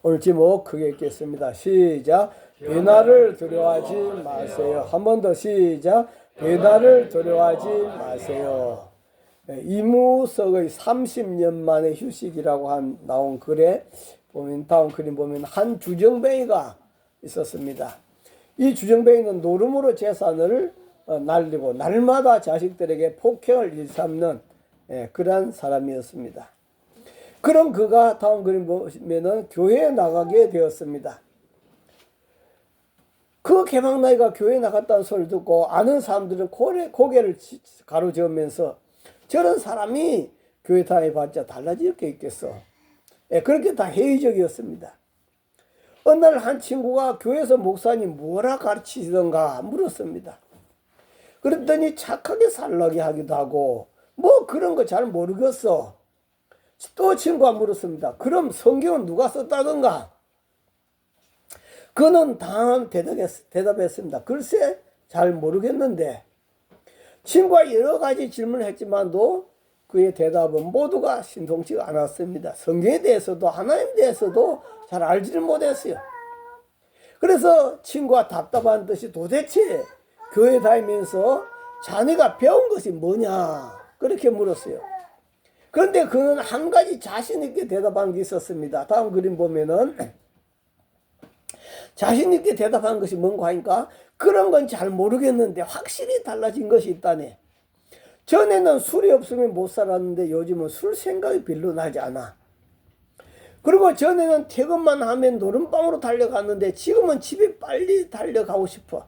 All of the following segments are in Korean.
오늘 제목 크게 읽겠습니다. 시작. 변화를 두려워하지 마세요. 한 번 더 시작. 변화를 두려워하지 마세요. 이무석의 30년 만에 휴식이라고 나온 글에 보면, 다음 그림 보면 한 주정뱅이가 있었습니다. 이 주정뱅이는 노름으로 재산을 날리고 날마다 자식들에게 폭행을 일삼는 그러한 사람이었습니다. 그럼 그가 다음 그림 보면은 교회에 나가게 되었습니다. 그 개막나이가 교회에 나갔다는 소리를 듣고 아는 사람들은 고개를 가로저으면서 저런 사람이 교회 다녀봤자 달라질 게 있겠어. 그렇게 다 회의적이었습니다. 어느 날 한 친구가 교회에서 목사님 뭐라 가르치시던가 물었습니다. 그랬더니 착하게 살라게 하기도 하고 뭐 그런 거 잘 모르겠어. 또 친구가 물었습니다. 그럼 성경은 누가 썼다던가? 그는 당황한 대답했습니다. 글쎄 잘 모르겠는데. 친구가 여러 가지 질문을 했지만도 그의 대답은 모두가 신통치가 않았습니다. 성경에 대해서도 하나님에 대해서도 잘 알지를 못했어요. 그래서 친구가 답답한 듯이 도대체 교회 다니면서 자네가 배운 것이 뭐냐 그렇게 물었어요. 그런데 그는 한 가지 자신 있게 대답한 게 있었습니다. 다음 그림 보면은 자신 있게 대답한 것이 뭔가 하니까 그런 건 잘 모르겠는데 확실히 달라진 것이 있다네. 전에는 술이 없으면 못 살았는데 요즘은 술 생각이 별로 나지 않아. 그리고 전에는 퇴근만 하면 노름방으로 달려갔는데 지금은 집에 빨리 달려가고 싶어.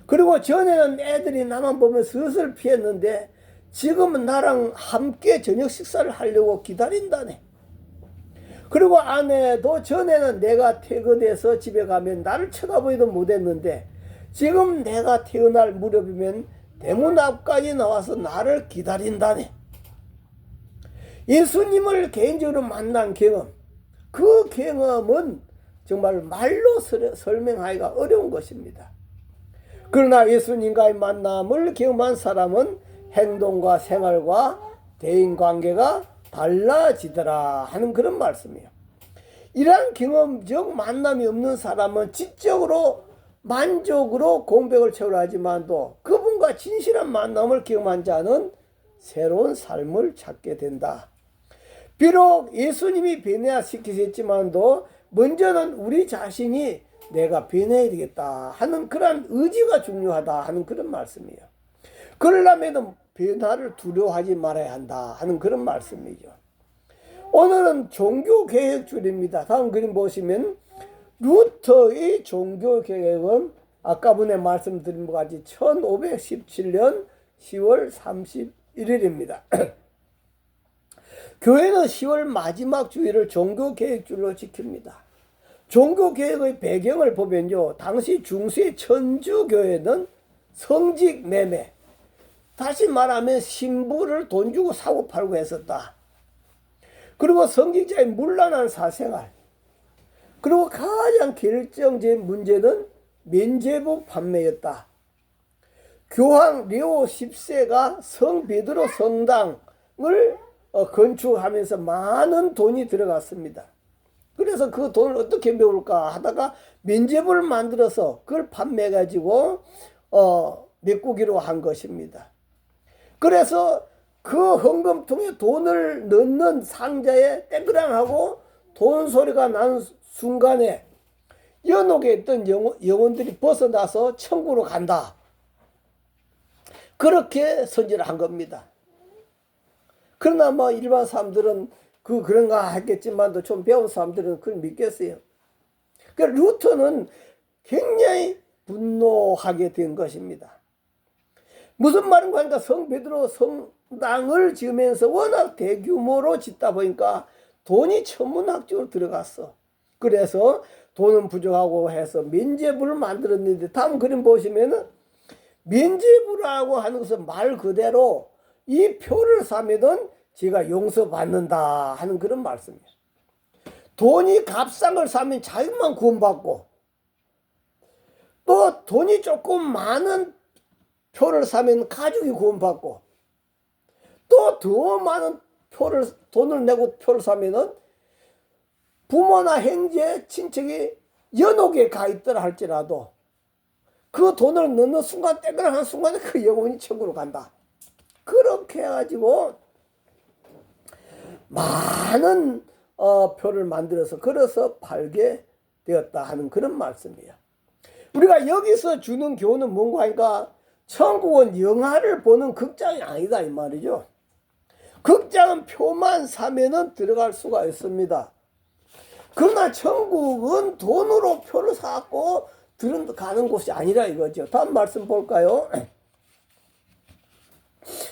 그리고 전에는 애들이 나만 보면 슬슬 피했는데 지금은 나랑 함께 저녁 식사를 하려고 기다린다네. 그리고 아내도 전에는 내가 퇴근해서 집에 가면 나를 쳐다보지도 못했는데 지금 내가 퇴근할 무렵이면 대문 앞까지 나와서 나를 기다린다네. 예수님을 개인적으로 만난 경험, 그 경험은 정말 말로 설명하기가 어려운 것입니다. 그러나 예수님과의 만남을 경험한 사람은 행동과 생활과 대인관계가 달라지더라 하는 그런 말씀이에요. 이러한 경험적 만남이 없는 사람은 지적으로 만족으로 공백을 채우려 하지만도 그분과 진실한 만남을 경험한 자는 새로운 삶을 찾게 된다. 비록 예수님이 변화시키셨지만도 먼저는 우리 자신이 내가 변해야 되겠다 하는 그런 의지가 중요하다 하는 그런 말씀이에요. 그러려면 변화를 두려워하지 말아야 한다 하는 그런 말씀이죠. 오늘은 종교개혁주일입니다. 다음 그림 보시면 루터의 종교개혁은 아까 전에 말씀드린 것 같이 1517년 10월 31일입니다. 교회는 10월 마지막 주일을 종교개혁주일로 지킵니다. 종교개혁의 배경을 보면요. 당시 중세 천주교회는 성직 매매, 다시 말하면 신부를 돈 주고 사고 팔고 했었다. 그리고 성직자의 문란한 사생활, 그리고 가장 결정적인 문제는 면죄부 판매였다. 교황 레오 10세가 성 베드로 성당을 건축하면서 많은 돈이 들어갔습니다. 그래서 그 돈을 어떻게 메울까 하다가 면죄부를 만들어서 그걸 판매해가지고 메꾸기로 한 것입니다. 그래서 그 헌금통에 돈을 넣는 상자에 땡그랑하고 돈 소리가 나는 순간에 연옥에 있던 영혼들이 벗어나서 천국으로 간다. 그렇게 선지를 한 겁니다. 그러나 뭐 일반 사람들은 그런가 했겠지만도 좀 배운 사람들은 그걸 믿겠어요. 그러니까 루터는 굉장히 분노하게 된 것입니다. 무슨 말인가 하니까 성 베드로 성당을 지으면서 워낙 대규모로 짓다 보니까 돈이 천문학적으로 들어갔어. 그래서 돈은 부족하고 해서 면죄부를 만들었는데 다음 그림 보시면은 면죄부라고 하는 것은 말 그대로 이 표를 사면은 제가 용서받는다 하는 그런 말씀이에요. 돈이 값싼 걸 사면 자기만 구원받고 또 돈이 조금 많은 표를 사면 가족이 구원받고 또 더 많은 돈을 내고 표를 사면은 부모나 형제, 친척이 연옥에 가 있더라 할지라도 그 돈을 넣는 순간 떼거나 하는 순간에 그 영혼이 천국으로 간다. 그렇게 해가지고 많은 표를 만들어서 걸어서 팔게 되었다 하는 그런 말씀이에요. 우리가 여기서 주는 교훈은 뭔가 하니까 천국은 영화를 보는 극장이 아니다 이 말이죠. 극장은 표만 사면은 들어갈 수가 있습니다. 그러나 천국은 돈으로 표를 사고 들어가는 곳이 아니라 이거죠. 다음 말씀 볼까요?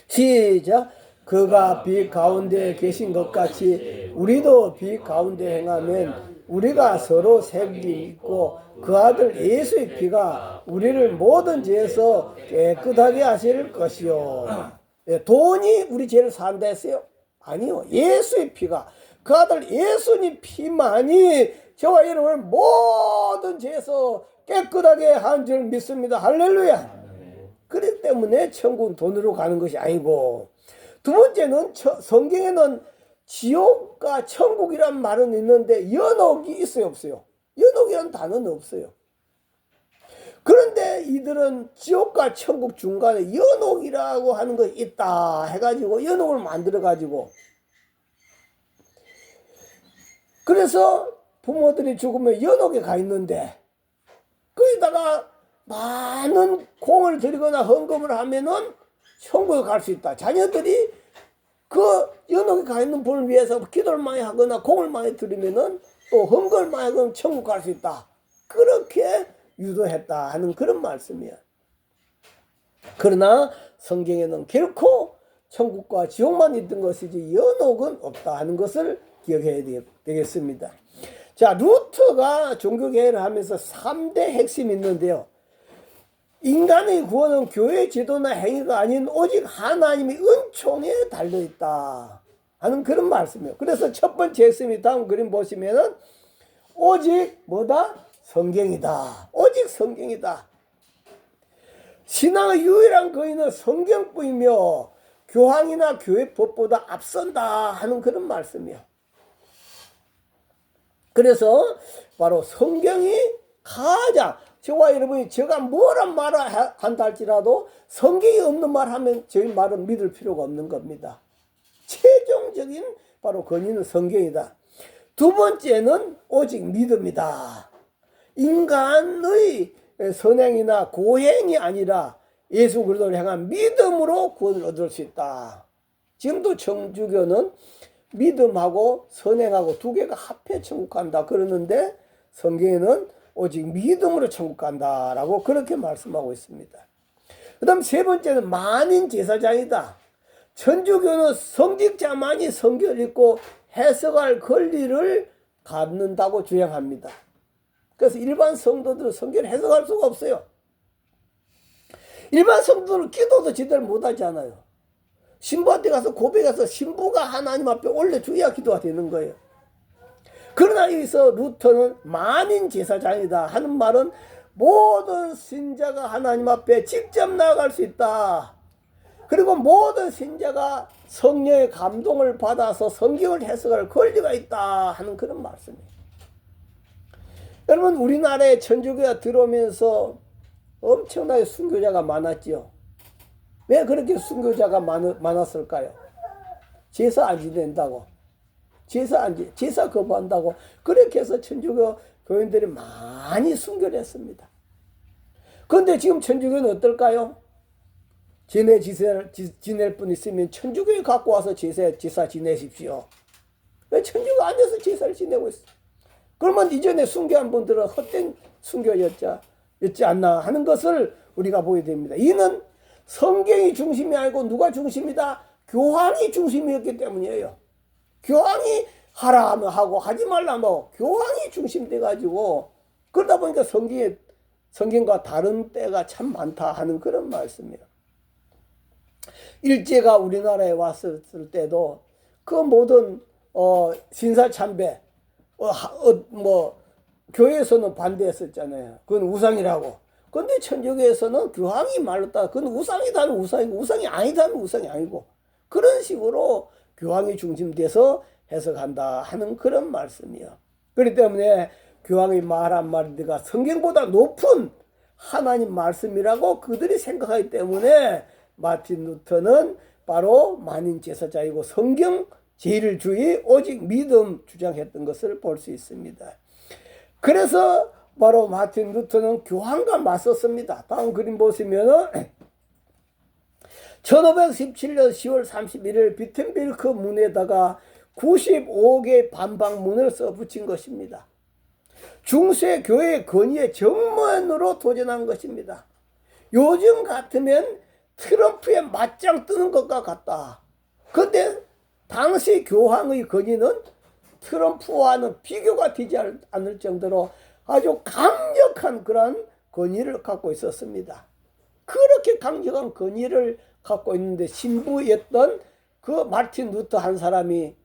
시작. 그가 빛 가운데 계신 것 같이 우리도 빛 가운데 행하면 우리가 서로 생기 있고 그 아들 예수의 피가 우리를 모든 죄에서 깨끗하게 하실 것이요. 돈이 우리 죄를 산다 했어요? 아니요. 예수의 피가, 그 아들 예수님 피만이 저와 여러분을 모든 죄에서 깨끗하게 한 줄 믿습니다. 할렐루야. 그렇기 때문에 천국은 돈으로 가는 것이 아니고, 두 번째는 성경에는 지옥과 천국이란 말은 있는데 연옥이 있어요 없어요? 연옥이라는 단어는 없어요. 그런데 이들은 지옥과 천국 중간에 연옥이라고 하는 것이 있다 해가지고 연옥을 만들어 가지고, 그래서 부모들이 죽으면 연옥에 가 있는데 거기다가 많은 공을 들이거나 헌금을 하면은 천국에 갈 수 있다. 자녀들이 그 연옥에 가 있는 분을 위해서 기도를 많이 하거나 공을 많이 들이면은 또 헌금을 많이 하면 천국 갈 수 있다. 그렇게 유도했다 하는 그런 말씀이야. 그러나 성경에는 결코 천국과 지옥만 있던 것이지 연옥은 없다 하는 것을 기억해야 되겠습니다. 자, 루터가 종교개혁을 하면서 3대 핵심이 있는데요. 인간의 구원은 교회 제도나 행위가 아닌 오직 하나님의 은총에 달려있다 하는 그런 말씀이에요. 그래서 첫 번째 핵심이 다음 그림 보시면은 오직 뭐다? 성경이다. 오직 성경이다. 신앙의 유일한 거인은 성경뿐이며 교황이나 교회법보다 앞선다 하는 그런 말씀이에요. 그래서 바로 성경이 가장, 저와 여러분이 제가 뭐란 말을 한다 할지라도 성경이 없는 말 하면 저희 말은 믿을 필요가 없는 겁니다. 최종적인 바로 권위는 성경이다. 두 번째는 오직 믿음이다. 인간의 선행이나 고행이 아니라 예수 그리스도를 향한 믿음으로 구원을 얻을 수 있다. 지금도 천주교는 믿음하고 선행하고 두 개가 합해 천국 간다 그러는데 성경에는 오직 믿음으로 천국 간다라고 그렇게 말씀하고 있습니다. 그 다음 세 번째는 만인 제사장이다. 천주교는 성직자만이 성경을 읽고 해석할 권리를 갖는다고 주장합니다. 그래서 일반 성도들은 성경을 해석할 수가 없어요. 일반 성도들은 기도도 제대로 못하잖아요. 신부한테 가서 고백해서 신부가 하나님 앞에 올려줘야 기도가 되는 거예요. 그러나 여기서 루터는 만인 제사장이다 하는 말은 모든 신자가 하나님 앞에 직접 나아갈 수 있다. 그리고 모든 신자가 성령의 감동을 받아서 성경을 해석할 권리가 있다 하는 그런 말씀이에요. 여러분, 우리나라에 천주교가 들어오면서 엄청나게 순교자가 많았죠. 왜 그렇게 순교자가 많았을까요? 제사 안 지낸다고, 제사 거부한다고, 그렇게 해서 천주교 교인들이 많이 순교를 했습니다. 그런데 지금 천주교는 어떨까요? 지낼 분 있으면 천주교에 갖고 와서 제사 지내십시오. 왜 천주교 안에서 제사를 지내고 있어? 그러면 이전에 순교한 분들은 헛된 순교였지 않나 하는 것을 우리가 보게 됩니다. 이는 성경이 중심이 아니고 누가 중심이다? 교황이 중심이었기 때문이에요. 교황이 하라 하면 하고 하지 말라 하면 교황이 중심돼 가지고, 그러다 보니까 성경과 다른 때가 참 많다 하는 그런 말씀이에요. 일제가 우리나라에 왔을 때도 그 모든 신사참배 교회에서는 반대했었잖아요. 그건 우상이라고. 그런데 천주교에서는 교황이 말했다. 그건 우상이다면 우상이고 우상이 아니다면 우상이 아니고, 그런 식으로 교황이 중심돼서 해석한다 하는 그런 말씀이요. 그렇기 때문에 교황의 말 한마디가 성경보다 높은 하나님 말씀이라고 그들이 생각하기 때문에 마틴 루터는 바로 만인 제사장이고 성경 제일주의 오직 믿음 주장했던 것을 볼 수 있습니다. 그래서 바로 마틴 루터는 교황과 맞섰습니다. 다음 그림 보시면은 1517년 10월 31일 비텐빌크 문에다가 95개의 반박문을 써붙인 것입니다. 중세 교회 건의의 정면으로 도전한 것입니다. 요즘 같으면 트럼프에 맞짱 뜨는 것과 같다. 그런데 당시 교황의 건의는 트럼프와는 비교가 되지 않을 정도로 아주 강력한 그런 건의를 갖고 있었습니다. 그렇게 강력한 건의를 갖고 있는데 신부였던 그 마틴 루터 한 사람이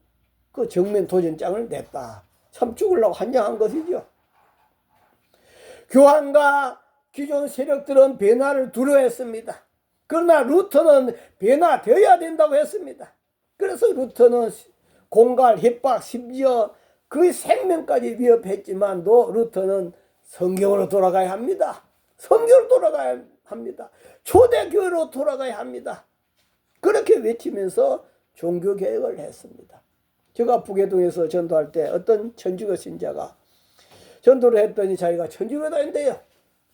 그 정면 도전장을 냈다. 참 죽으려고 한장한 것이죠. 교황과 기존 세력들은 변화를 두려워했습니다. 그러나 루터는 변화되어야 된다고 했습니다. 그래서 루터는 공갈, 협박, 심지어 그의 생명까지 위협했지만도 루터는 성경으로 돌아가야 합니다. 성경으로 돌아가야 합니다. 초대교회로 돌아가야 합니다. 그렇게 외치면서 종교개혁을 했습니다. 제가 북해동에서 전도할 때 어떤 천주교 신자가 전도를 했더니 자기가 천주교에 다닌대요.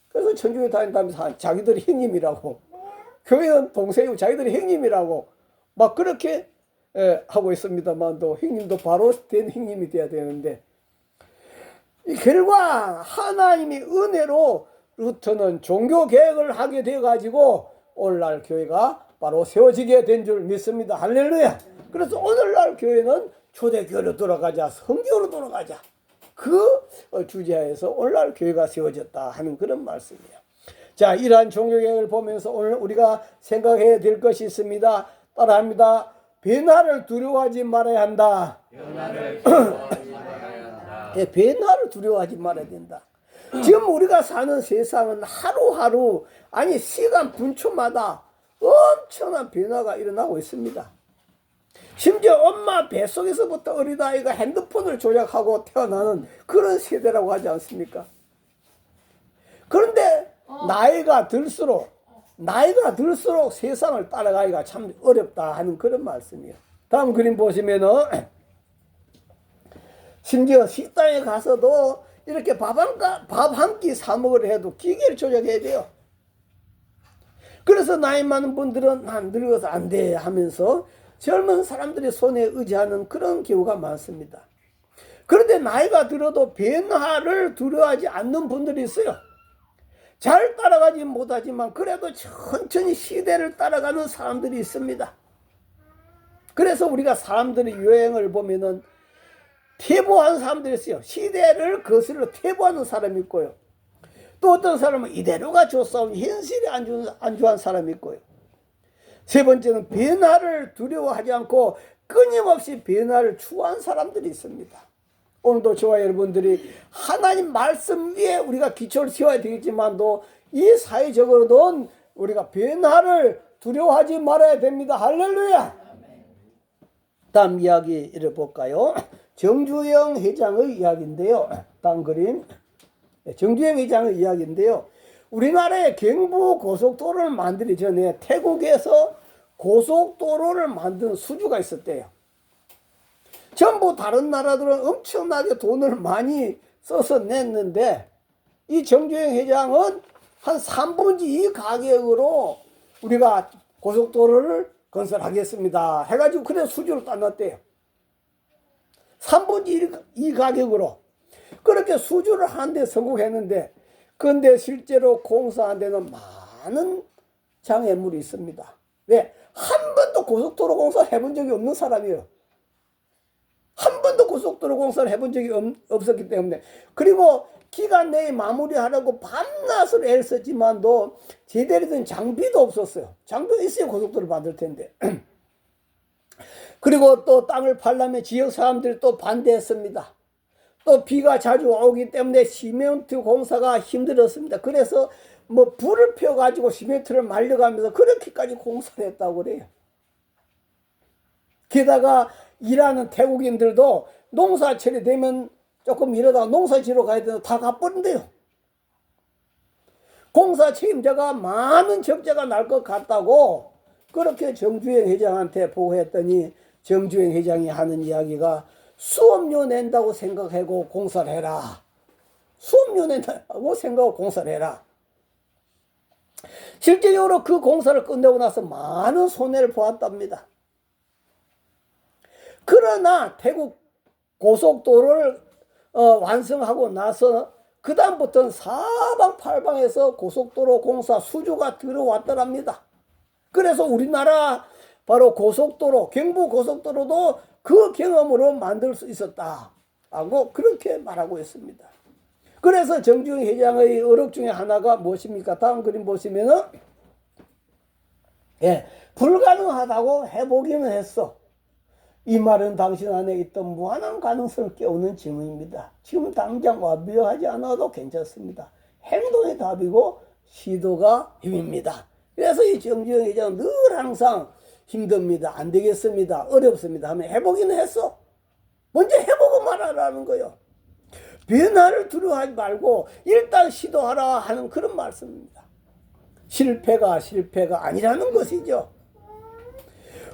그래서 천주교에 다닌다면서 자기들이 형님이라고, 교회는 동생이고 자기들이 형님이라고 막 그렇게 하고 있습니다만도 형님도 바로 된 형님이 돼야 되는데, 이 결과 하나님의 은혜로 루터는 종교개혁을 하게 되어가지고 오늘날 교회가 바로 세워지게 된 줄 믿습니다. 할렐루야. 그래서 오늘날 교회는 초대교회로 돌아가자, 성경으로 돌아가자, 그 주제하에서 오늘날 교회가 세워졌다 하는 그런 말씀이에요. 자, 이러한 종교개혁을 보면서 오늘 우리가 생각해야 될 것이 있습니다. 따라합니다. 변화를 두려워하지 말아야 한다. 변화를 두려워하지 말아야 한다. 예, 변화를 두려워하지 말아야 된다. 지금 우리가 사는 세상은 하루하루, 아니 시간 분초마다 엄청난 변화가 일어나고 있습니다. 심지어 엄마 뱃속에서부터 어린아이가 핸드폰을 조작하고 태어나는 그런 세대라고 하지 않습니까? 그런데 나이가 들수록 세상을 따라가기가 참 어렵다 하는 그런 말씀이에요. 다음 그림 보시면은 심지어 식당에 가서도 이렇게 밥 한 끼 사 먹으려 해도 기계를 조작해야 돼요. 그래서 나이 많은 분들은 난 늙어서 안 돼 하면서 젊은 사람들의 손에 의지하는 그런 경우가 많습니다. 그런데 나이가 들어도 변화를 두려워하지 않는 분들이 있어요. 잘 따라가지 못하지만 그래도 천천히 시대를 따라가는 사람들이 있습니다. 그래서 우리가 사람들의 유행을 보면은 퇴보한 사람들이 있어요. 시대를 거슬러 퇴보하는 사람이 있고요. 또 어떤 사람은 이대로가 좋사오니 현실이 안주한 사람이 있고요. 세 번째는 변화를 두려워하지 않고 끊임없이 변화를 추구한 사람들이 있습니다. 오늘도 저와 여러분들이 하나님 말씀 위에 우리가 기초를 세워야 되겠지만도 이 사회적으로는 우리가 변화를 두려워하지 말아야 됩니다. 할렐루야. 다음 이야기를 볼까요? 정주영 회장의 이야기인데요. 다음 그림. 정주영 회장의 이야기인데요. 우리나라에 경부 고속도로를 만들기 전에 태국에서 고속도로를 만든 수주가 있었대요. 전부 다른 나라들은 엄청나게 돈을 많이 써서 냈는데 이 정주영 회장은 한 3분의 2 가격으로 우리가 고속도로를 건설하겠습니다 해가지고 그래 수주를 따놨대요. 3분의 2 가격으로 그렇게 수주를 하는데 성공했는데, 그런데 실제로 공사한 데는 많은 장애물이 있습니다. 왜? 한 번도 고속도로 공사를 해본 적이 없는 사람이에요. 한 번도 고속도로 공사를 해본 적이 없었기 때문에. 그리고 기간 내에 마무리하려고 밤낮을 애를 썼지만도 제대로 된 장비도 없었어요. 장비가 있어야 고속도로를 만들 텐데. 그리고 또 땅을 팔려면 지역 사람들이 또 반대했습니다. 또 비가 자주 오기 때문에 시멘트 공사가 힘들었습니다. 그래서 뭐 불을 펴가지고 시멘트를 말려가면서 그렇게까지 공사를 했다고 그래요. 게다가 일하는 태국인들도 농사철이 되면 조금 이러다가 농사 지러 가야 되는데 다 가버린대요. 공사 책임자가 많은 적자가 날 것 같다고 그렇게 정주행 회장한테 보고했더니 정주행 회장이 하는 이야기가 수업료 낸다고 생각하고 공사를 해라. 수업료 낸다고 생각하고 공사를 해라. 실제적으로 그 공사를 끝내고 나서 많은 손해를 보았답니다. 그러나 태국 고속도로를 완성하고 나서 그 다음부터는 사방팔방에서 고속도로 공사 수주가 들어왔더랍니다. 그래서 우리나라 바로 고속도로, 경부고속도로도 그 경험으로 만들 수 있었다 하고 그렇게 말하고 있습니다. 그래서 정주영 회장의 어록 중에 하나가 무엇입니까? 다음 그림 보시면은 불가능하다고 해보기는 했어. 이 말은 당신 안에 있던 무한한 가능성을 깨우는 질문입니다. 지금 당장 완벽하지 않아도 괜찮습니다. 행동이 답이고 시도가 힘입니다. 그래서 이 정주영 회장은 늘 항상 힘듭니다. 안 되겠습니다. 어렵습니다. 하면 해보기는 했어. 먼저 해보고 말하라는 거예요. 변화를 두려워하지 말고 일단 시도하라 하는 그런 말씀입니다. 실패가 아니라는 것이죠.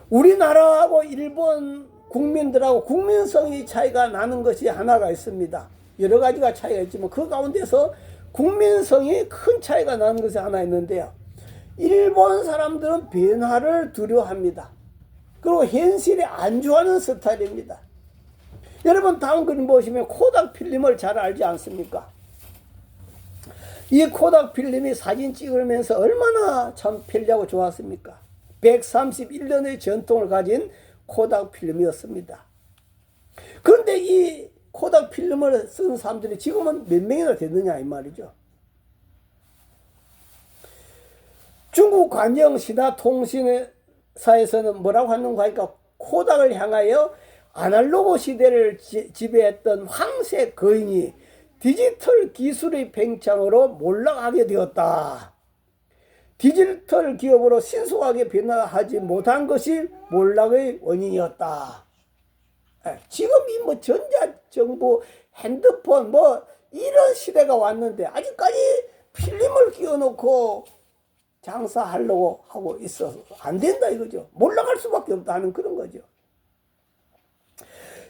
우리나라하고 일본 국민들하고 국민성이 차이가 나는 것이 하나가 있습니다. 여러 가지가 차이가 있지만 그 가운데서 국민성이 큰 차이가 나는 것이 하나 있는데요. 일본 사람들은 변화를 두려워합니다. 그리고 현실에 안주하는 스타일입니다. 여러분 다음 그림 보시면 코닥 필름을 잘 알지 않습니까? 이 코닥 필름이 사진 찍으면서 얼마나 참 편리하고 좋았습니까? 131년의 전통을 가진 코닥 필름이었습니다. 그런데 이 코닥 필름을 쓴 사람들이 지금은 몇 명이나 됐느냐 이 말이죠. 중국 관영 신화 통신사에서는 뭐라고 하는가 하니까 코닥을 향하여 아날로그 시대를 지배했던 황새 거인이 디지털 기술의 팽창으로 몰락하게 되었다. 디지털 기업으로 신속하게 변화하지 못한 것이 몰락의 원인이었다. 지금 이 뭐 전자정부, 핸드폰 뭐 이런 시대가 왔는데 아직까지 필름을 끼워놓고 장사하려고 하고 있어서 안 된다 이거죠. 몰락할 수밖에 없다 하는 그런 거죠.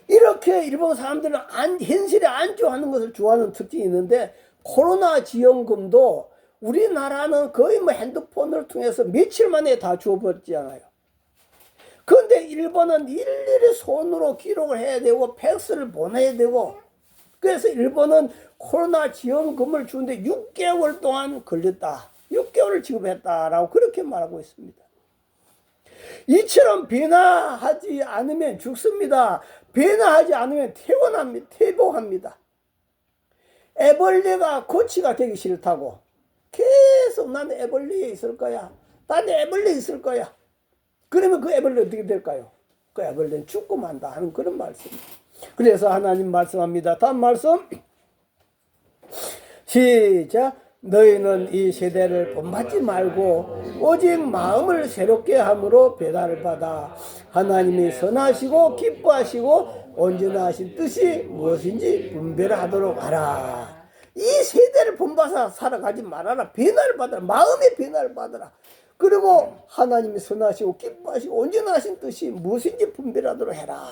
이렇게 일본 사람들은 현실에 안주하는 것을 좋아하는 특징이 있는데 코로나 지원금도 우리나라는 거의 뭐 핸드폰을 통해서 며칠 만에 다 주어버렸잖아요. 그런데 일본은 일일이 손으로 기록을 해야 되고 팩스를 보내야 되고 그래서 일본은 코로나 지원금을 주는데 6개월 동안 걸렸다. 6개월을 지급했다라고 그렇게 말하고 있습니다. 이처럼 변화하지 않으면 죽습니다. 변화하지 않으면 퇴보합니다. 애벌레가 고치가 되기 싫다고 계속 나는 애벌레에 있을 거야. 나는 애벌레에 있을 거야. 그러면 그 애벌레 어떻게 될까요? 그 애벌레는 죽고 만다 하는 그런 말씀입니다. 그래서 하나님 말씀합니다. 다음 말씀 시작. 너희는 이 세대를 본받지 말고 오직 마음을 새롭게 함으로 배달을 받아 하나님이 선하시고 기뻐하시고 온전하 하신 뜻이 무엇인지 분별하도록 하라. 이 세대를 본받아 살아가지 말아라. 변화를 받아라. 마음의 변화를 받아라. 그리고 하나님이 선하시고 기뻐하시고 온전하 하신 뜻이 무엇인지 분별하도록 해라.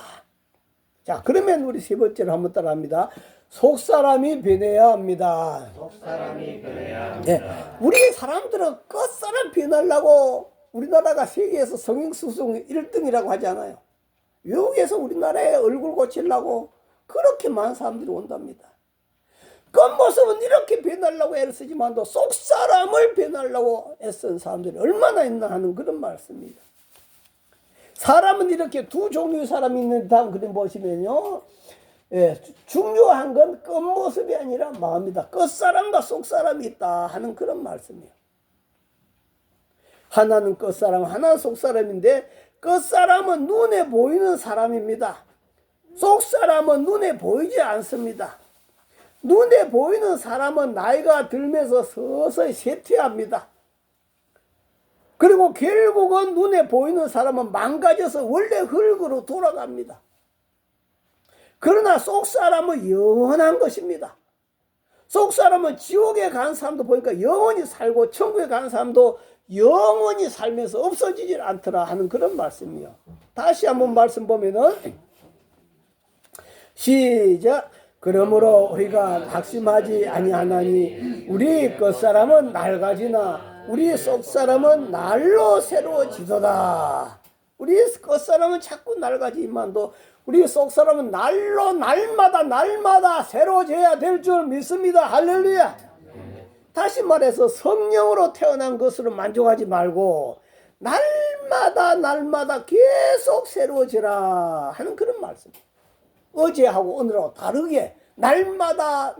자, 그러면 우리 세 번째로 한번 따라합니다. 속사람이 변해야 합니다. 속사람이 변해야 합니다. 네, 우리 사람들은 끝사람 변하려고 우리나라가 세계에서 성형수술 1등이라고 하잖아요. 외국에서 우리나라의 얼굴 고치려고 그렇게 많은 사람들이 온답니다. 겉모습은 이렇게 변하려고 애를 쓰지만도 속사람을 변하려고 애쓴 사람들이 얼마나 있나 하는 그런 말씀입니다. 사람은 이렇게 두 종류의 사람이 있는데 다음 그림 보시면요. 중요한 건 겉모습이 아니라 마음이다. 끝사람과 속사람이 있다 하는 그런 말씀이에요. 하나는 끝사람, 하나는 속사람인데 끝사람은 눈에 보이는 사람입니다. 속사람은 눈에 보이지 않습니다. 눈에 보이는 사람은 나이가 들면서 서서히 쇠퇴합니다. 그리고 결국은 눈에 보이는 사람은 망가져서 원래 흙으로 돌아갑니다. 그러나 속 사람은 영원한 것입니다. 속 사람은 지옥에 간 사람도 보니까 영원히 살고 천국에 간 사람도 영원히 살면서 없어지질 않더라 하는 그런 말씀이요. 다시 한번 말씀 보면은 시작. 그러므로 우리가 낙심하지 아니하나니 우리 끝사람은 낡아지나 우리 속사람은 날로 새로워지도다. 우리 끝사람은 자꾸 낡아지만도 우리 속사람은 날마다 새로워져야 될 줄 믿습니다. 할렐루야. 다시 말해서 성령으로 태어난 것으로 만족하지 말고 날마다 계속 새로워지라 하는 그런 말씀. 어제하고 오늘하고 다르게 날마다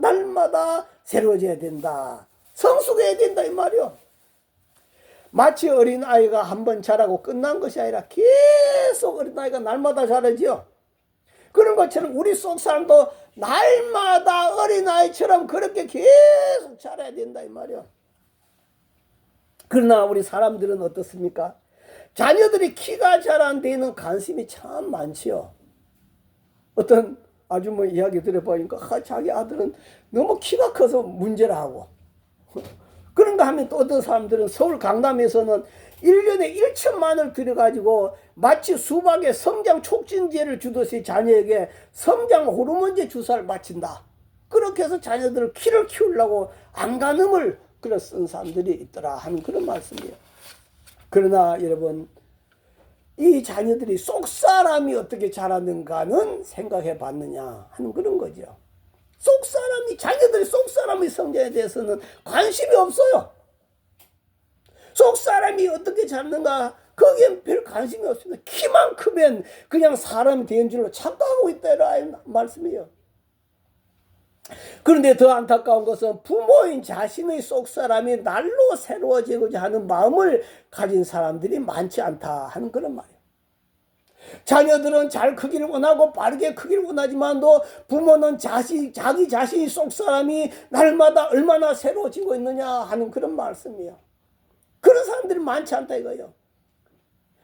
새로워져야 된다. 성숙해야 된다 이 말이요. 마치 어린아이가 한번 자라고 끝난 것이 아니라 계속 어린아이가 날마다 자라지요. 그런 것처럼 우리 속 사람도 날마다 어린아이처럼 그렇게 계속 자라야 된다 이 말이요. 그러나 우리 사람들은 어떻습니까? 자녀들이 키가 자라는 데에는 관심이 참 많지요. 어떤 아주머 이야기 들어보니까 자기 아들은 너무 키가 커서 문제라 하고 그런가 하면 또 어떤 사람들은 서울 강남에서는 1년에 1천만을 들여가지고 마치 수박에 성장 촉진제를 주듯이 자녀에게 성장 호르몬제 주사를 맞힌다. 그렇게 해서 자녀들 키를 키우려고 안간힘을 쓴 사람들이 있더라 하는 그런 말씀이에요. 그러나 여러분 이 자녀들이 속사람이 어떻게 자랐는가는 생각해 봤느냐 하는 그런 거죠. 자녀들이 속사람의 성장에 대해서는 관심이 없어요. 속사람이 어떻게 자랐는가 거기엔 별 관심이 없습니다. 키만 크면 그냥 사람이 된 줄로 착각하고 있다라는 말씀이에요. 그런데 더 안타까운 것은 부모인 자신의 속사람이 날로 새로워지고자 하는 마음을 가진 사람들이 많지 않다 하는 그런 말이에요. 자녀들은 잘 크기를 원하고 빠르게 크기를 원하지만도 부모는 자기 자신이 속사람이 날마다 얼마나 새로워지고 있느냐 하는 그런 말씀이에요. 그런 사람들이 많지 않다 이거예요.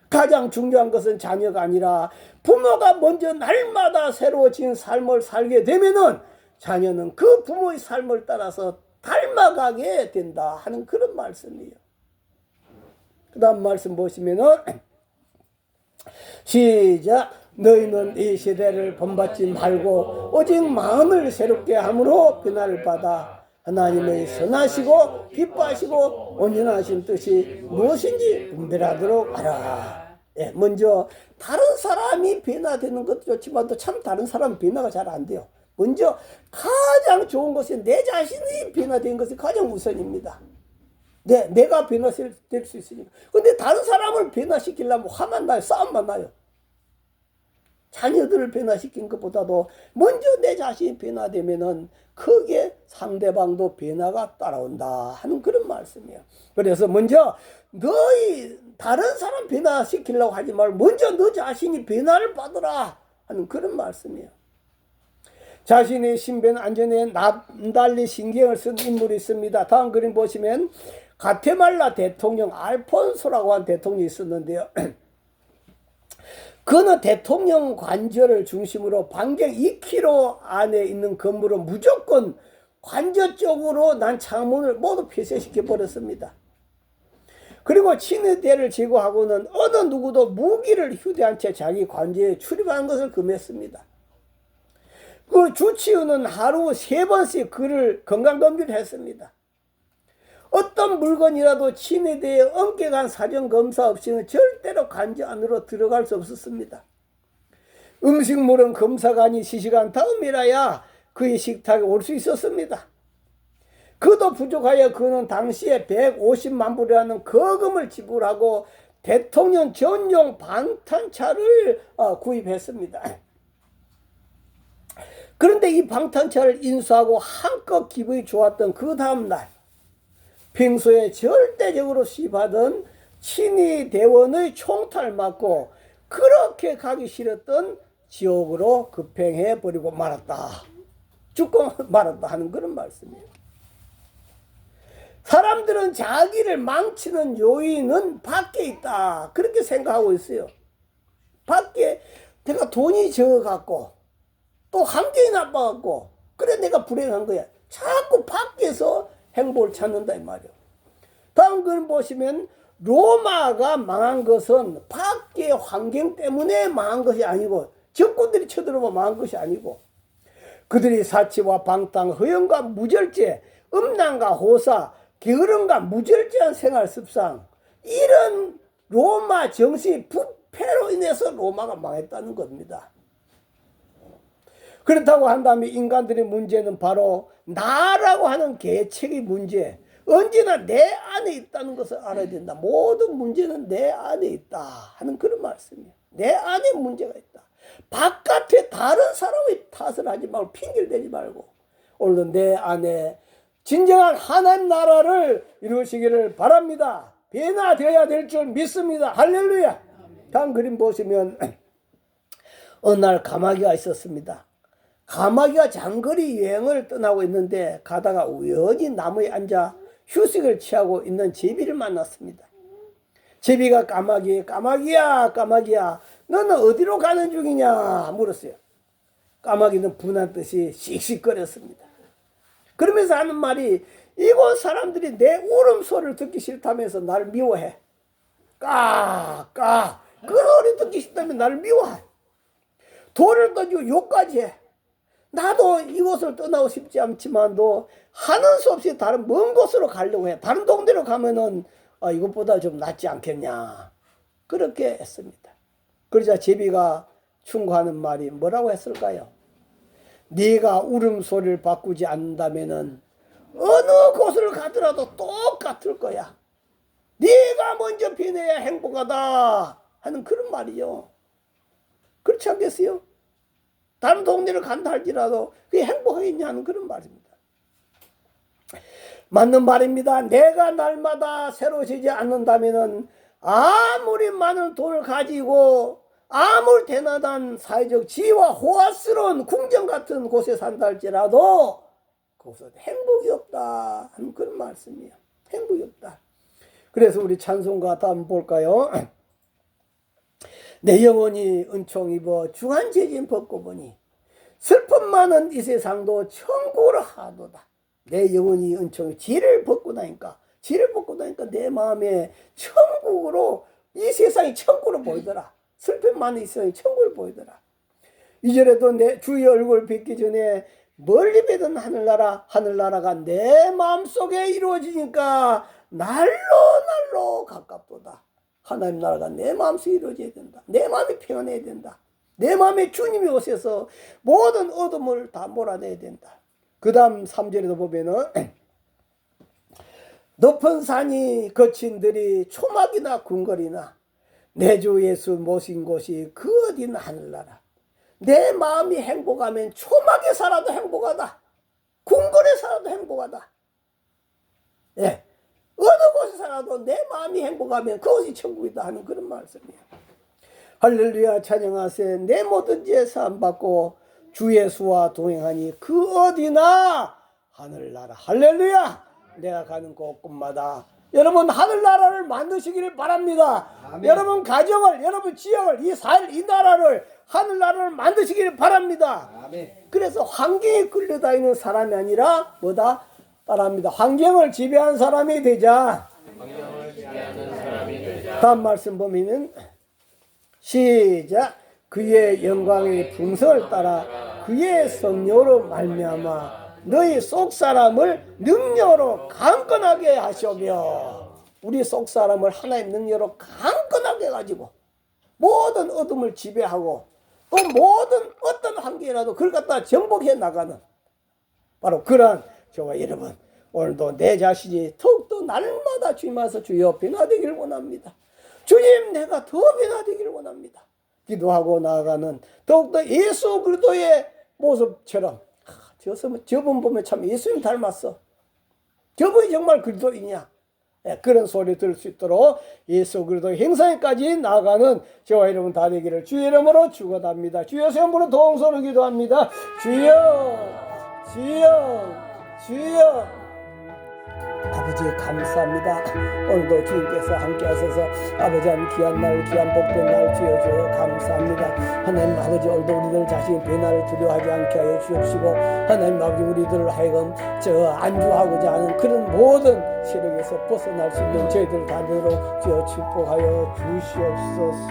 가장 중요한 것은 자녀가 아니라 부모가 먼저 날마다 새로워진 삶을 살게 되면은 자녀는 그 부모의 삶을 따라서 닮아가게 된다 하는 그런 말씀이에요. 그 다음 말씀 보시면은 시작. 너희는 이 시대를 본받지 말고 오직 마음을 새롭게 함으로 변화를 받아 하나님의 선하시고 기뻐하시고 온전하신 뜻이 무엇인지 분별하도록 하라. 예, 먼저 다른 사람이 변화되는 것도 좋지만 또 참 다른 사람 변화가 잘 안 돼요. 먼저 가장 좋은 것은 내 자신이 변화된 것이 가장 우선입니다. 내가 변화될 수 있으니까. 근데 다른 사람을 변화시키려면 화만 나요. 싸움만 나요. 자녀들을 변화시킨 것보다도 먼저 내 자신이 변화되면은 크게 상대방도 변화가 따라온다 하는 그런 말씀이에요. 그래서 먼저 너희 다른 사람 변화시키려고 하지 말고 먼저 너 자신이 변화를 받으라 하는 그런 말씀이에요. 자신의 신변 안전에 남달리 신경을 쓴 인물이 있습니다. 다음 그림 보시면 과테말라 대통령 알폰소라고 한 대통령이 있었는데요. 그는 대통령 관저를 중심으로 반경 2km 안에 있는 건물은 무조건 관저 쪽으로 난 창문을 모두 폐쇄시켜 버렸습니다. 그리고 친위대를 제거하고는 어느 누구도 무기를 휴대한 채 자기 관저에 출입하는 것을 금했습니다. 그 주치의는 하루 3번씩 그를 건강검진을 했습니다. 어떤 물건이라도 친위대에 엄격한 사전검사 없이는 절대로 관저 안으로 들어갈 수 없었습니다. 음식물은 검사관이 지시한 다음이라야 그의 식탁에 올 수 있었습니다. 그도 부족하여 그는 당시에 150만 불이라는 거금을 지불하고 대통령 전용 방탄차를 구입했습니다. 그런데 이 방탄차를 인수하고 한껏 기분이 좋았던 그 다음날 평소에 절대적으로 시하던 친위 대원의 총탈을 맞고 그렇게 가기 싫었던 지옥으로 급행해 버리고 말았다. 죽고 말았다 하는 그런 말씀이에요. 사람들은 자기를 망치는 요인은 밖에 있다. 그렇게 생각하고 있어요. 밖에 내가 돈이 적어갖고 또 환경이 나빠갖고 그래 내가 불행한 거야. 자꾸 밖에서 행복을 찾는다 이 말이에요. 다음 글 보시면 로마가 망한 것은 밖의 환경 때문에 망한 것이 아니고 적군들이 쳐들어오면 망한 것이 아니고 그들이 사치와 방탕, 허영과 무절제, 음란과 호사, 게으름과 무절제한 생활 습상 이런 로마 정신의 부패로 인해서 로마가 망했다는 겁니다. 그렇다고 한다면 인간들의 문제는 바로 나라고 하는 계책의 문제, 언제나 내 안에 있다는 것을 알아야 된다. 모든 문제는 내 안에 있다 하는 그런 말씀이에요. 내 안에 문제가 있다. 바깥에 다른 사람의 탓을 하지 말고 핑계를 대지 말고 오늘도 내 안에 진정한 하나님 나라를 이루시기를 바랍니다. 변화되어야 될 줄 믿습니다. 할렐루야. 다음 그림 보시면 어느 날 가마귀가 있었습니다. 가마귀가 장거리 여행을 떠나고 있는데 가다가 우연히 나무에 앉아 휴식을 취하고 있는 제비를 만났습니다. 제비가 까마귀야 너는 어디로 가는 중이냐 물었어요. 까마귀는 분한 듯이 씩씩거렸습니다. 그러면서 하는 말이 이곳 사람들이 내 울음소리를 듣기 싫다면서 나를 미워해. 그 소리 듣기 싫다면 나를 미워해. 돌을 던지고 욕까지 해. 나도 이곳을 떠나고 싶지 않지만도 하는 수 없이 다른 먼 곳으로 가려고 해. 다른 동네로 가면은 이것보다 좀 낫지 않겠냐. 그렇게 했습니다. 그러자 제비가 충고하는 말이 뭐라고 했을까요? 네가 울음소리를 바꾸지 않는다면은 어느 곳을 가더라도 똑같을 거야. 네가 먼저 변해야 행복하다 하는 그런 말이요. 그렇지 않겠어요? 다른 동네를 간다 할지라도 그게 행복하겠냐 하는 그런 말입니다. 맞는 말입니다. 내가 날마다 새로워지지 않는다면은 아무리 많은 돈을 가지고 아무리 대단한 사회적 지위와 호화스러운 궁전 같은 곳에 산다 할지라도 거기서 행복이 없다 하는 그런 말씀이에요. 행복이 없다. 그래서 우리 찬송가 다음 볼까요? 내 영혼이 은총 입어 중한 죄진 벗고 보니 슬픔 많은 이 세상도 천국을 하도다. 내 영혼이 은총이 지를 벗고 나니까 내 마음에 천국으로 이 세상이 천국으로 보이더라. 슬픔 많은 이 세상이 천국을 보이더라. 이전에도 내 주의 얼굴 뵙기 전에 멀리 뵈던 하늘나라가 내 마음속에 이루어지니까 날로 가깝도다. 하나님 나라가 내 마음속에 이루어져야 된다. 내 마음이 평안해야 된다. 내 마음에 주님이 오셔서 모든 어둠을 다 몰아내야 된다. 그 다음 3절에도 보면은 높은 산이 거친 들이 초막이나 궁궐이나 내 주 예수 모신 곳이 그 어디나 하늘나라. 내 마음이 행복하면 초막에 살아도 행복하다. 궁궐에 살아도 행복하다. 예. 어느 곳에 살아도 내 마음이 행복하면 그것이 천국이다 하는 그런 말씀이에요. 할렐루야 찬양하세. 내 모든 죄 사함 받고 주 예수와 동행하니 그 어디나 하늘나라. 할렐루야. 내가 가는 곳곳마다 여러분 하늘나라를 만드시기를 바랍니다. 아멘. 여러분 가정을 여러분 지역을 이 사회 이 나라를 하늘나라를 만드시기를 바랍니다. 아멘. 그래서 환경에 끌려다니는 사람이 아니라 뭐다? 따라합니다. 환경을 지배한 사람이 되자. 다음 말씀 보면은 시작. 그의 영광의 풍성을 따라 그의 성령으로 말미암아 너희 속사람을 능력으로 강건하게 하시오며 우리 속사람을 하나님 능력으로 강건하게 해가지고 모든 어둠을 지배하고 또 모든 어떤 환경이라도 그걸 갖다 정복해 나가는 바로 그런 저와 여러분 오늘도 내 자신이 더욱더 날마다 주님 앞에서 주여 변화되기를 원합니다. 주님 내가 더 변화되기를 원합니다. 기도하고 나아가는 더욱더 예수 그리스도의 모습처럼 저분 보면 참 예수님 닮았어. 저분이 정말 그리스도이냐? 그런 소리 들을 수 있도록 예수 그리스도 행사에까지 나아가는 저와 여러분 다 되기를 주의 이름으로 축원합니다. 주여 세움으로 동서로 기도합니다. 주여 주여 주여. 아버지 감사합니다. 오늘도 주님께서 함께 하셔서 아버지 한 귀한 날 귀한 복된 날 주여주어 감사합니다. 하나님 아버지 오늘도 우리들 자신의 변화를 두려워하지 않게 하여 주옵시고 하나님 아버지 우리들을 하여금 안주하고자 하는 그런 모든 세력에서 벗어날 수 있는 저희들 다대로 주여 축복하여 주시옵소서.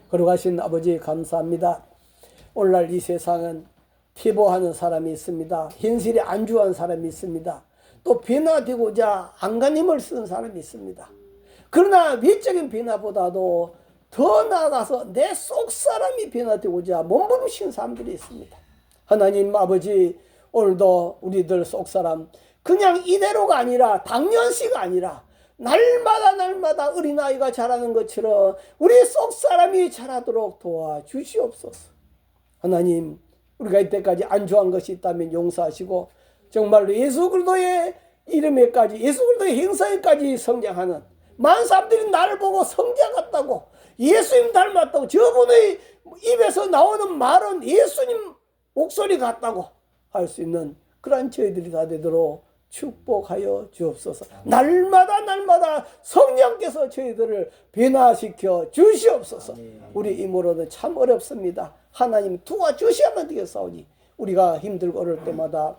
걸어가신 아버지 감사합니다. 오늘날 이 세상은 피보하는 사람이 있습니다. 현실에 안주한 사람이 있습니다. 또 변화되고자 안간힘을 쓰는 사람이 있습니다. 그러나 외적인 변화보다도 더 나아가서 내 속사람이 변화되고자 몸부림치는 사람들이 있습니다. 하나님 아버지 오늘도 우리들 속사람 그냥 이대로가 아니라 당연시가 아니라 날마다 어린아이가 자라는 것처럼 우리 속사람이 자라도록 도와주시옵소서. 하나님 우리가 이때까지 안주한 것이 있다면 용서하시고 정말로 예수 그리스도의 이름에까지 예수 그리스도의 행사에까지 성장하는 많은 사람들이 나를 보고 성자 같다고 예수님 닮았다고 저분의 입에서 나오는 말은 예수님 목소리 같다고 할 수 있는 그러한 저희들이 다 되도록 축복하여 주옵소서. 날마다 성령께서 저희들을 변화시켜 주시옵소서. 우리 힘으로는 참 어렵습니다. 하나님 도와주셔야만 되겠사오니 우리가 힘들고 어려울 때마다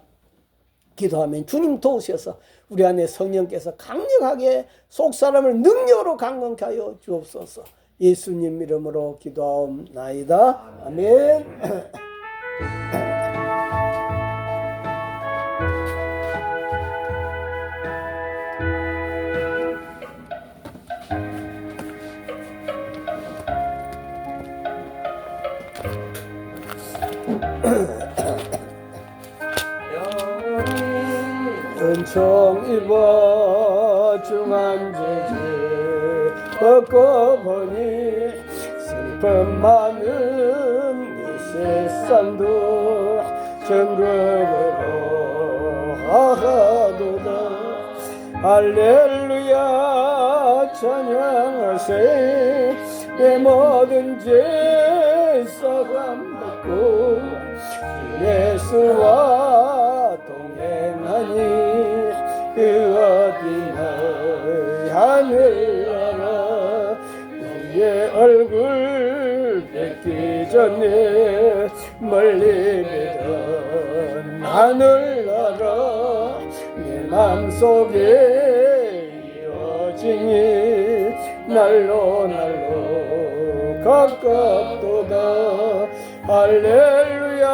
기도하면 주님 도우셔서 우리 안에 성령께서 강력하게 속사람을 능력으로 강건케 하여 주옵소서. 예수님 이름으로 기도하옵나이다. 아멘. 은총 입어 중한 죄지 벗고 보니 슬픔 많은 이 세상도 천국으로 하도다. 할렐루야 찬양하세. 내 모든 죄 사함 받고 예수와 동행하니 그 어디나 하늘나라. 너의 얼굴 뵙기 전에 멀리 보던 하늘나라. 내 맘속에 이어지니 날로 가깝도다. 할렐루야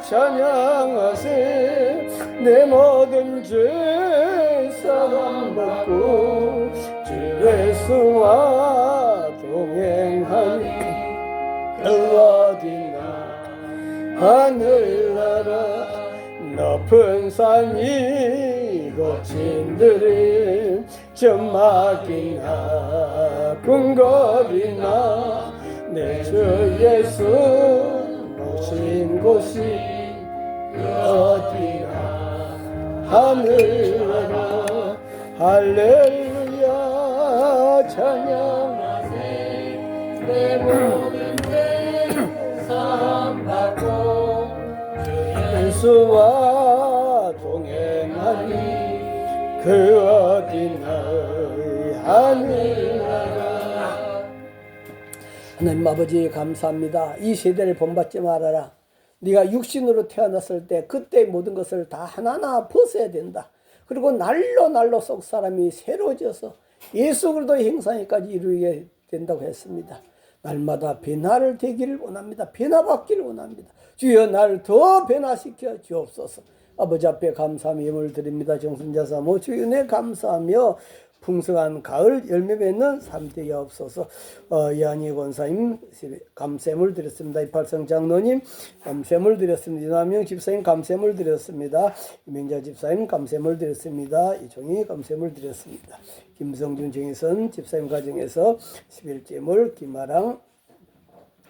찬양하세. 내 모든 죄 사함 받고 주 예수와 동행하니 그 어디나 하늘나라. 높은 산이 거친 들이 점막이나 궁궐이나 내 주 예수 모신 곳이 어디나 하늘나라. 할렐루야 찬양하세. 내 모든 죄 사함 받고 예수와 동행하니 그 어디나 하늘나라. 하나님 아버지 감사합니다. 이 세대를 본받지 말아라. 네가 육신으로 태어났을 때 그때 모든 것을 다 하나하나 벗어야 된다. 그리고 날로 속 사람이 새로워져서 예수 그리스도의 형상에까지 이루게 된다고 했습니다. 날마다 변화를 되기를 원합니다. 변화받기를 원합니다. 주여 나를 더 변화시켜 주옵소서. 아버지 앞에 감사함 예물 드립니다. 정순자사모 주의 은혜 감사하며 풍성한 가을 열매 맺는 삶 되게 없어서 이한희 권사님 감세물 드렸습니다. 이팔성 장로님 감세물 드렸습니다. 이남영 집사님 감세물 드렸습니다. 이명자 집사님 감세물 드렸습니다. 이종희 감세물 드렸습니다. 김성준 정의선 집사님 가정에서 11제물 김아랑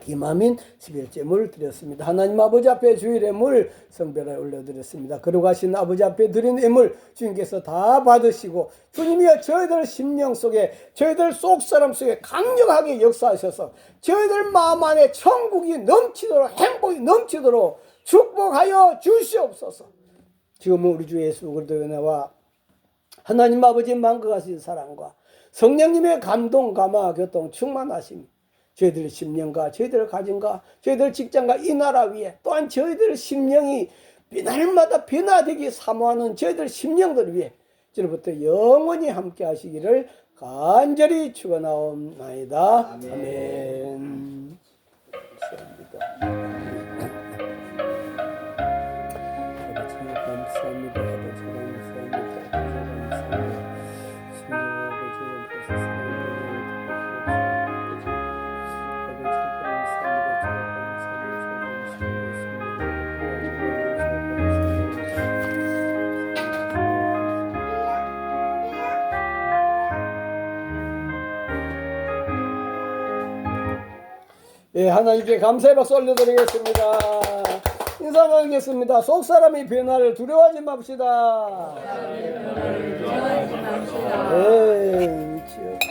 김아민 11제물 드렸습니다. 하나님 아버지 앞에 주일의 물 성별하여 올려드렸습니다. 걸어가신 아버지 앞에 드린 예물 주님께서 다 받으시고 주님이여 저희들 심령 속에 저희들 속사람 속에 강력하게 역사하셔서 저희들 마음 안에 천국이 넘치도록 행복이 넘치도록 축복하여 주시옵소서. 지금은 우리 주 예수 그리스도의 은혜와 하나님 아버지 만극하신 사랑과 성령님의 감동, 감화, 교통, 충만하심, 저희들 심령과 저희들 가정과 저희들 직장과 이 나라 위에 또한 저희들 심령이 날마다 변화되기 사모하는 저희들 심령들 위해 지금부터 영원히 함께 하시기를 간절히 축원하옵나이다. 아멘. 감사합니다. 아버지 감사합니다. 예, 하나님께 감사의 박수 올려드리겠습니다. 인사 나누겠습니다. 속사람의 변화를 두려워하지 맙시다. 예,